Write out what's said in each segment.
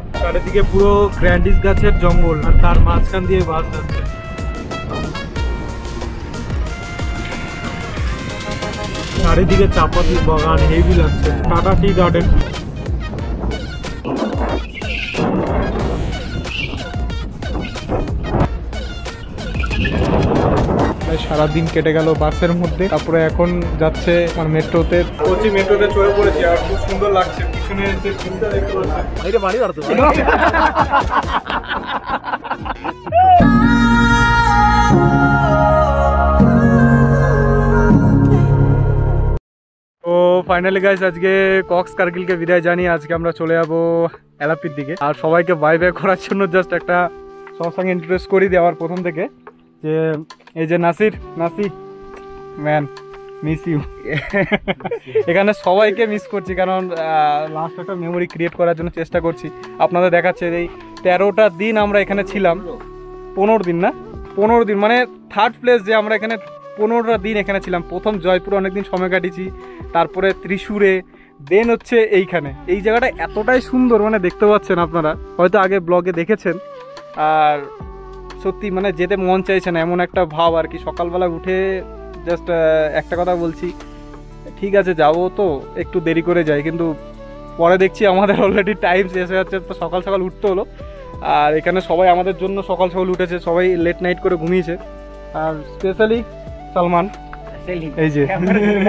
চারিদিকে পুরো গ্র্যান্ডিস গাছের জঙ্গল আর তার মাঝখান দিয়ে বাস যাচ্ছে। চারিদিকে চাপাতি বাগান, হেভি লাগছে। Tata tea garden. সারাদিন কেটে গেল বাসের মধ্যে, তারপরে এখন যাচ্ছে মেট্রোতে। কোচি মেট্রোতে চড়ে পড়েছি আর খুব সুন্দর লাগছে। পিছনে যে ভিউটা দেখতে পাচ্ছি। তো ফাইনালি গাইস আজকে কক্স কার্গিলকে বিদায় জানিয়ে আজকে আমরা চলে যাবো এলাপির দিকে। আর সবাইকে বাই বাই করার জন্য জাস্ট একটা সবার সঙ্গে ইন্ট্রোডিউস করে দেওয়ার প্রথম থেকে যে এই যে নাসির ম্যান, মিস ইউ। এখানে সবাইকে মিস করছি, কারণ লাস্ট একটা মেমোরি ক্রিয়েট করার জন্য চেষ্টা করছি। আপনাদের দেখাচ্ছে এই 13টা দিন আমরা এখানে ছিলাম। 15 দিন না, 15 দিন মানে থার্ড প্লেস যে আমরা এখানে 15টা দিন এখানে ছিলাম। প্রথম জয়পুরে অনেকদিন সময় কাটিয়েছি, তারপরে ত্রিশূরে, দেন হচ্ছে এইখানে। এই জায়গাটা এতটাই সুন্দর, মানে দেখতে পাচ্ছেন আপনারা, হয়তো আগে ব্লগে দেখেছেন। আর সত্যি মানে যেতে মন চাইছে না, এমন একটা ভাব আর কি। সকালবেলা উঠে জাস্ট একটা কথা বলছি, ঠিক আছে যাবো তো, একটু দেরি করে যাই, কিন্তু পরে দেখছি আমাদের অলরেডি টাইম শেষ হয়ে যাচ্ছে। তো সকাল সকাল উঠতে হলো। আর এখানে সবাই আমাদের জন্য সকাল সকাল উঠেছে, সবাই লেট নাইট করে ঘুমিয়েছে। আর স্পেশালি সালমান, এই যে,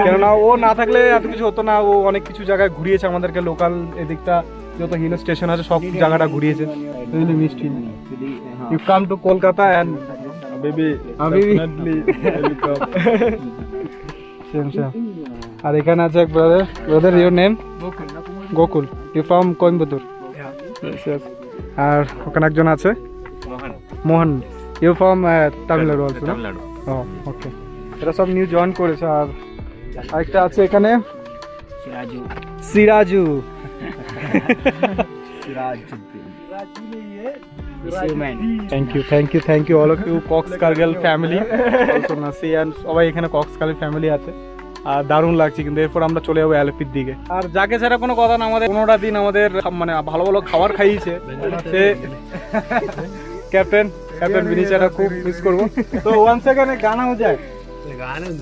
কেননা ও না থাকলে এত কিছু হতো না। ও অনেক কিছু জায়গায় ঘুরিয়েছে আমাদেরকে, লোকাল এদিকটা যত হিল স্টেশন আছে সব জায়গাটা ঘুরিয়েছে। Mishti, you come to Kolkata and আর এখানে আছে এক brother your name Gokul, you from Coimbatore. আর ওখানে একজন আছে Mohan, you from Tamil Nadu also না? ওকে, এরা সব নিউ জয়েন করেছে। আর আরেকটা আছে এখানে Siraju. Thank you all of you Cox Cargill family, also Nasi and সবাই এখানে কক্স কার্গিল ফ্যামিলি আছে। আর দারুণ লাগছে। কিন্তু এরপর আমরা চলে যাবো এলাপির দিকে। আর যাকে ছাড়া কোনো কথা না, আমাদের 15টা দিন আমাদের মানে ভালো ভালো খাবার খাইয়েছে সে ক্যাপ্টেন বিনিচারা, খুব মিস করবো। তো 1 সেকেন্ড গানা हो जाए।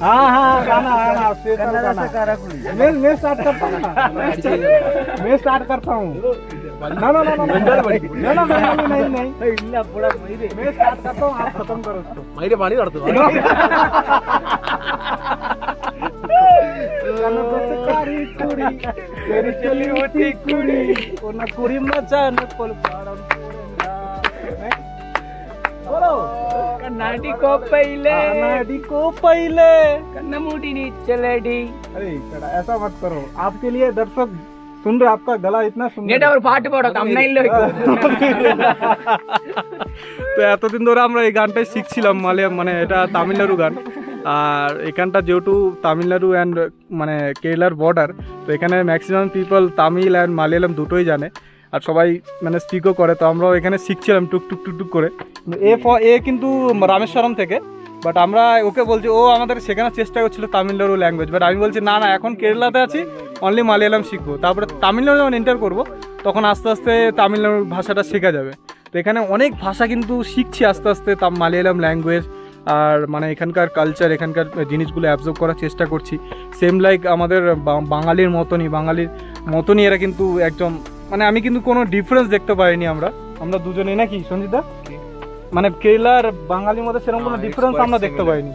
हाँ गाना मैं स्टार्ट करता हूँ, मैं स्टार्ट करता हूँ। ना नहीं मैं स्टार्ट करता हूँ, आप खत्म करो उसको। मेरे पानी करते हो तेरी चली होती कुड़ी ओ ना कुड़ी मचा न कोल पाड़म बोलो कन्नाडी को पहले कन्नमुटी नीचे लेडी। अरे ऐसा मत करो, आपके लिए दर्शक सुन रहे, आपका गला इतना सुंदर। और पाट पड़ो thumbnail তো এতদিন ধরে আমরা এই গানটাই শিখছিলাম, মালয়াম মানে এটা তামিলনাড়ু গান। আর এখানটা যেহেতু তামিলনাড়ু অ্যান্ড মানে কেরালার বর্ডার, তো এখানে maximum people Tamil and Malayalam দুটোই জানে, আর সবাই মানে স্পিকও করে। তো আমরাও এখানে শিখছিলাম টুক করে। এ কিন্তু রামেশ্বরম থেকে, বাট আমরা ওকে বলছি, ও আমাদের শেখানোর চেষ্টা করছিল তামিলনাড়ু ল্যাঙ্গুয়েজ। বাট আমি বলছি না এখন কেরালাতে আছি, অনলি মালয়ালম শিখবো। তারপরে তামিলনাড়ু যখন এন্টার করবো তখন আস্তে আস্তে তামিলনাড়ুর ভাষাটা শেখা যাবে। তো এখানে অনেক ভাষা কিন্তু শিখছি আস্তে আস্তে, মালয়ালম ল্যাঙ্গুয়েজ। আর মানে এখানকার কালচার, এখানকার জিনিসগুলো অ্যাবজর্ব করার চেষ্টা করছি। সেম লাইক আমাদের বাঙালির মতনই এরা কিন্তু একদম, মানে আমি কিন্তু কোনো ডিফারেন্স দেখতে পাইনি। আমরা দুজনেই নাকি সঞ্জিতা, মানে কেরালার বাঙালির মধ্যে সেরকম কোনো ডিফারেন্স আমরা দেখতে পাইনি।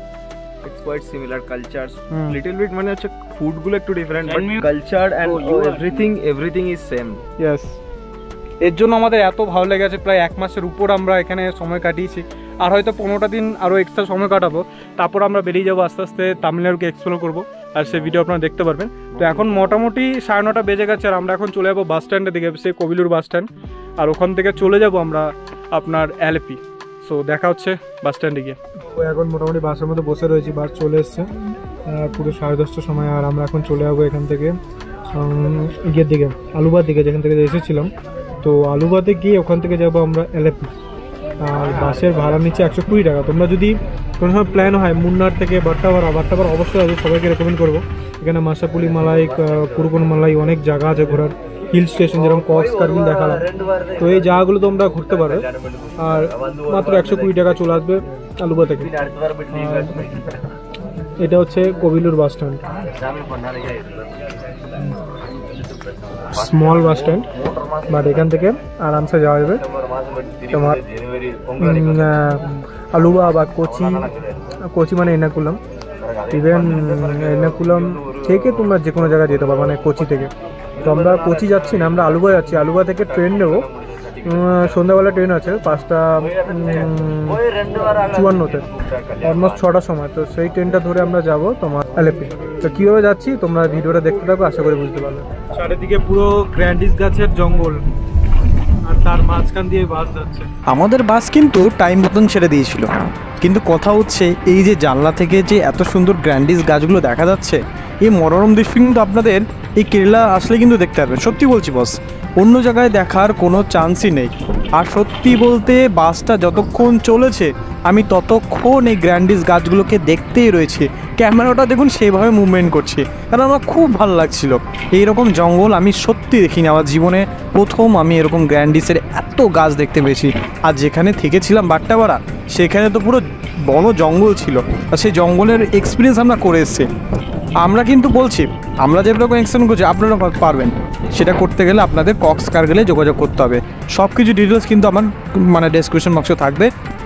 It's quite similar cultures, little bit মানে হচ্ছে ফুড গুলো একটু different, but culture and everything is same. Yes, এর জন্য আমাদের এত ভালো লেগেছে। প্রায় 1 মাসের উপর আমরা এখানে সময় কাটিয়েছি। আর হয়তো 15টা দিন আরও এক্সট্রা সময় কাটাবো। তারপর আমরা বেরিয়ে যাবো আস্তে আস্তে, তামিলনাড়ুকে এক্সপ্লোর করবো। আর সেই ভিডিও আপনারা দেখতে পারবেন। তো এখন মোটামুটি 9:30 বেজে গেছে। আর আমরা এখন চলে যাবো বাস স্ট্যান্ডের দিকে, সে কবিলুর বাস স্ট্যান্ড। আর ওখান থেকে চলে যাবো আমরা আপনার এলপি। সো দেখা হচ্ছে বাস স্ট্যান্ডে গিয়ে। এখন মোটামুটি বাসের মধ্যে বসে রয়েছি, বাস চলে এসছে পুরো 10:30টার সময়। আর আমরা এখন চলে যাবো এখান থেকে ইয়ের দিকে, আলুবাদ দিকে, যেখান থেকে এসেছিলাম। তো আলুবাদে গিয়ে ওখান থেকে যাবো আমরা এলপি। আর বাসের ভাড়া নিচ্ছে 120 টাকা। তোমরা যদি কোনো সময় প্ল্যান হয় মুন্নার থেকে বাট্টাপাড়া অবশ্যই আছে, সবাইকে রেকমেন্ড করবো। এখানে মাসাপুলি মালাই, পুরকন মালাই অনেক জায়গা আছে ঘোরার। হিল স্টেশন যেরকম কক্স কার্গিল দেখালাম। তো এই জায়গাগুলো তোমরা ঘুরতে পারো, আর মাত্র 120 টাকা চলে আসবে আলুবা থেকে। এটা হচ্ছে Kabilur bus stand, small bus stand, but এখান থেকে আরামসে যাওয়া যাবে তোমার আলুবা বা কোচি মানে এর্নাকুলাম। ইভেন এর্নাকুলাম থেকে তোমরা যে কোনো জায়গায় যেতে পারো, মানে কোচি থেকে। তো আমরা কোচি যাচ্ছি না, আমরা আলুবা যাচ্ছি। আলুবা থেকে ট্রেন নেবো, সন্ধ্যাবেলা ট্রেন আছে 5:54-তে, অলমোস্ট 6টার সময়। তো সেই ট্রেনটা ধরে আমরা যাব তোমার আলেপি। তো কীভাবে যাচ্ছি তোমরা ভিডিওটা দেখতে থাকো, আশা করি বুঝতে পারবে। চারিদিকে পুরো গ্র্যান্ডিস গাছের জঙ্গল, আর তার মাঝখান দিয়ে বাস যাচ্ছে। আমাদের বাস কিন্তু টাইম মতন ছেড়ে দিয়েছিল, কিন্তু কথা হচ্ছে এই যে জানলা থেকে যে এত সুন্দর গ্র্যান্ডিস গাছগুলো দেখা যাচ্ছে, এই মনোরম দৃশ্য কিন্তু আপনাদের এই কেরালা আসলে কিন্তু দেখতে পারবেন। সত্যি বলছি বস, অন্য জায়গায় দেখার কোনো চান্সই নেই। আর সত্যি বলতে বাসটা যতক্ষণ চলেছে আমি ততক্ষণ এই গ্র্যান্ডিস গাছগুলোকে দেখতেই রয়েছে। ক্যামেরাটা দেখুন সেভাবে মুভমেন্ট করছে, কারণ আমার খুব ভালো লাগছিল। এইরকম জঙ্গল আমি সত্যি দেখিনি আমার জীবনে, প্রথম আমি এরকম গ্র্যান্ডিসের এত গাছ দেখতে পেয়েছি। আর যেখানে থেকেছিলাম বাট্টাপাড়া, সেখানে তো পুরো বড় জঙ্গল ছিল, আর সেই জঙ্গলের এক্সপিরিয়েন্স আমরা করে এসেছি। আমরা কিন্তু বলছি, আমরা যেরকম এক্সপিরিয়েন্স করছি আপনারা পারবেন। সেটা করতে গেলে আপনাদের কক্স কার্গিলে যোগাযোগ করতে হবে। সব কিছু ডিটেলস কিন্তু আমার মানে ডেসক্রিপশন বক্সে থাকবে,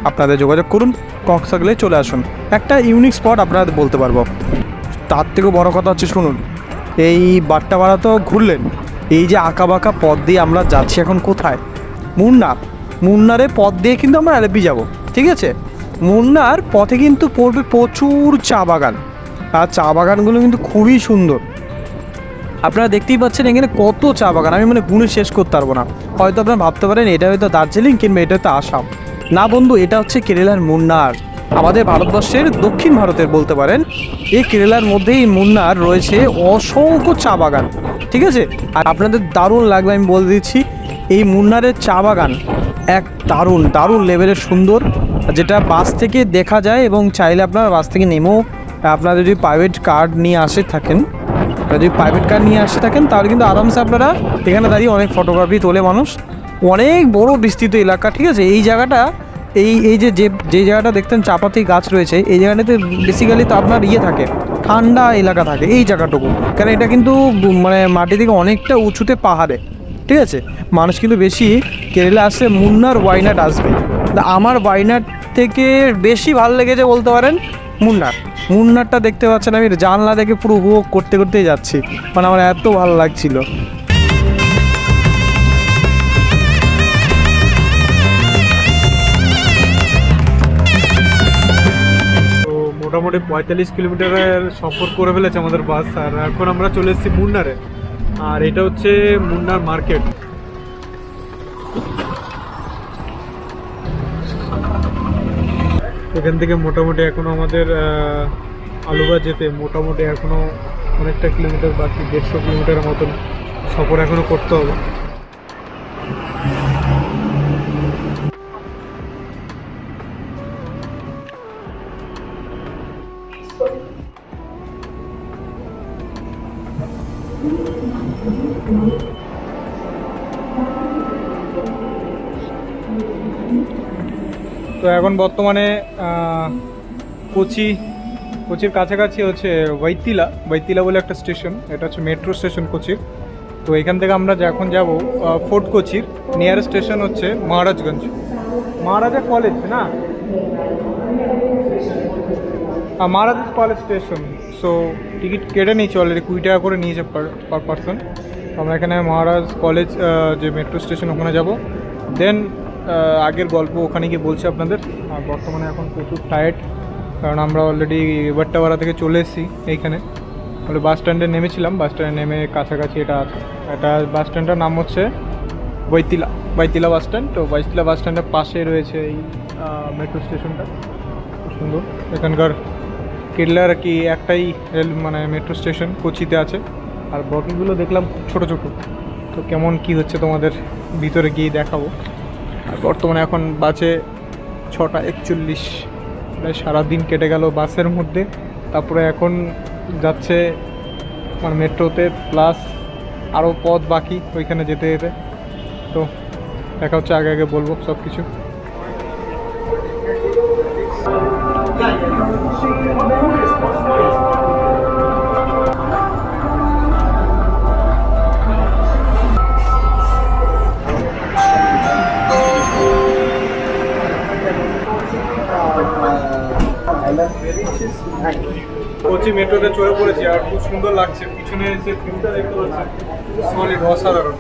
আপনাদের যোগাযোগ করুন, কক্স কার্গিলে চলে আসুন। একটা ইউনিক স্পট আপনারা বলতে পারবো। তার থেকেও বড় কথা হচ্ছে শুনুন, এই বাট্টাপাড়া তো ঘুরলেন, এই যে আঁকা বাঁকা পথ দিয়ে আমরা যাচ্ছি এখন কোথায়? মুন্নারের পথ দিয়ে কিন্তু আমরা আলেপি যাব, ঠিক আছে? মুন্নার পথে কিন্তু পড়বে প্রচুর চা বাগান, আর চা বাগানগুলো কিন্তু খুবই সুন্দর। আপনারা দেখতেই পাচ্ছেন এখানে কত চা বাগান, আমি মানে গুণে শেষ করতে পারবো না। হয়তো আপনারা ভাবতে পারেন এটা হয়তো দার্জিলিং কিংবা এটা হয়তো আসাম। না বন্ধু, এটা হচ্ছে কেরালার মুন্নার, আমাদের ভারতবর্ষের দক্ষিণ ভারতের বলতে পারেন। এই কেরালার মধ্যেই মুন্নার রয়েছে অসংখ্য চা বাগান, ঠিক আছে? আর আপনাদের দারুণ লাগবে, আমি বলে দিচ্ছি, এই মুন্নারের চা বাগান এক দারুণ লেভেলের সুন্দর, যেটা বাস থেকে দেখা যায়। এবং চাইলে আপনারা বাস থেকে নেমেও আপনারা যদি প্রাইভেট কার নিয়ে থাকেন তাহলে কিন্তু আরামসে আপনারা এখানে দাঁড়িয়ে অনেক ফটোগ্রাফি তোলে মানুষ। অনেক বড় বিস্তৃত এলাকা, ঠিক আছে? এই জায়গাটা এই যে জায়গাটা দেখতেন চাপাতি গাছ রয়েছে, এই জায়গাটাতে বেসিক্যালি তো আপনার থাকে, ঠান্ডা এলাকা থাকে এই জায়গাটুকু, কারণ এটা কিন্তু মানে মাটি থেকে অনেকটা উঁচুতে পাহাড়ে, ঠিক আছে? মানুষ কিন্তু বেশি কেরালা আসে মুন্নার ওয়াইনাট আসবে। আমার ওয়াইনাট থেকে বেশি ভালো লেগেছে বলতে পারেন মুন্নারটা। দেখতে পাচ্ছেন আমি জানলা দেখে পুরো উপভোগ করতেই যাচ্ছি, মানে আমার এত ভালো লাগছিল। তো মোটামুটি 45 কিলোমিটারের সফর করে ফেলেছে আমাদের বাস, আর এখন আমরা চলে এসেছি মুন্নারে। আর এটা হচ্ছে মুন্নার মার্কেট। এখান থেকে মোটামুটি এখনো আমাদের আলুবা যেতে মোটামুটি এখনো অনেকটা কিলোমিটার বাকি, 150 কিলোমিটারের মতন সফর এখনো করতে হবে। তো এখন বর্তমানে কোচির কাছাকাছি হচ্ছে বৈতিলা বলে একটা স্টেশন, এটা হচ্ছে মেট্রো স্টেশন কোচির। তো এখান থেকে আমরা এখন যাব ফোর্ট কোচির নিয়ারেস্ট স্টেশন হচ্ছে মহারাজা কলেজ না, মহারাজ কলেজ স্টেশন। সো টিকিট কেটে নিয়েছি অলরেডি, 20 টাকা করে নিয়েছে পার পারসন। আমরা এখানে মহারাজ কলেজ যে মেট্রো স্টেশন ওখানে যাব, দেন আগের গল্প ওখানে গিয়ে বলছি আপনাদের। আর বর্তমানে এখন প্রচুর টায়ার্ড, কারণ আমরা অলরেডি বাট্টাপাড়া থেকে চলে এসেছি এইখানে। তাহলে বাস স্ট্যান্ডে নেমেছিলাম, বাস স্ট্যান্ডে নেমে কাছাকাছি এটা বাস স্ট্যান্ডটার নাম হচ্ছে বৈতিলা বাস স্ট্যান্ড। তো বৈতিলা বাস স্ট্যান্ডের পাশে রয়েছে এই মেট্রো স্টেশনটা, খুব সুন্দর। এখানকার কেরালার কি একটাই মানে মেট্রো স্টেশন কোচিতে আছে, আর বাকিগুলো দেখলাম ছোটো ছোটো। তো কেমন কি হচ্ছে তোমাদের ভিতরে গিয়ে দেখাবো। আর বর্তমানে এখন বাজে 6:41, প্রায় সারাদিন কেটে গেল বাসের মধ্যে। তারপরে এখন যাচ্ছে মানে মেট্রোতে, প্লাস আরও পথ বাকি ওইখানে যেতে যেতে। তো দেখা হচ্ছে, আগে আগে বলবো সব কিছু। কোচি মেট্রোতে চড়ে পড়েছি আর খুব সুন্দর লাগছে। পিছনে যে ভিউটা দেখতে পাচ্ছেন সলিড, অসাধারণ।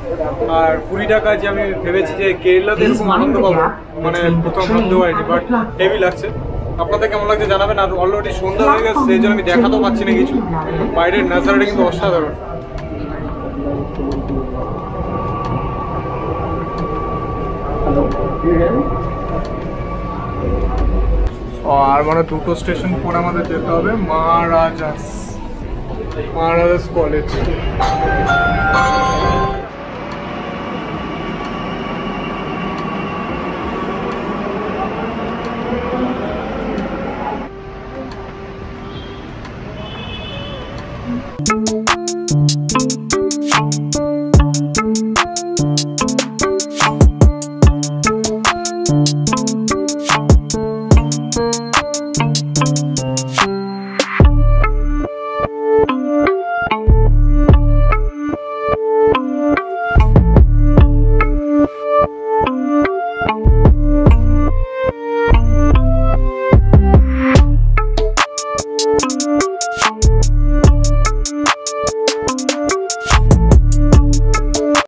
আর 20 টাকা যে আমি ভেবেছি যে কেরালাতে এরকম আনন্দ পাবো, মানে প্রথম ভাবতে পারিনি, বাট হেভি লাগছে। আপনাদের কেমন লাগছে জানাবেন। আর অলরেডি সন্ধ্যা হয়ে গেছে, সেই জন্য আমি দেখাতেও পাচ্ছি না কিছু। বাইরের নাজারাটা কিন্তু অসাধারণ। আর মানে 2টো স্টেশন পরে আমাদের যেতে হবে মহারাজাস কলেজ।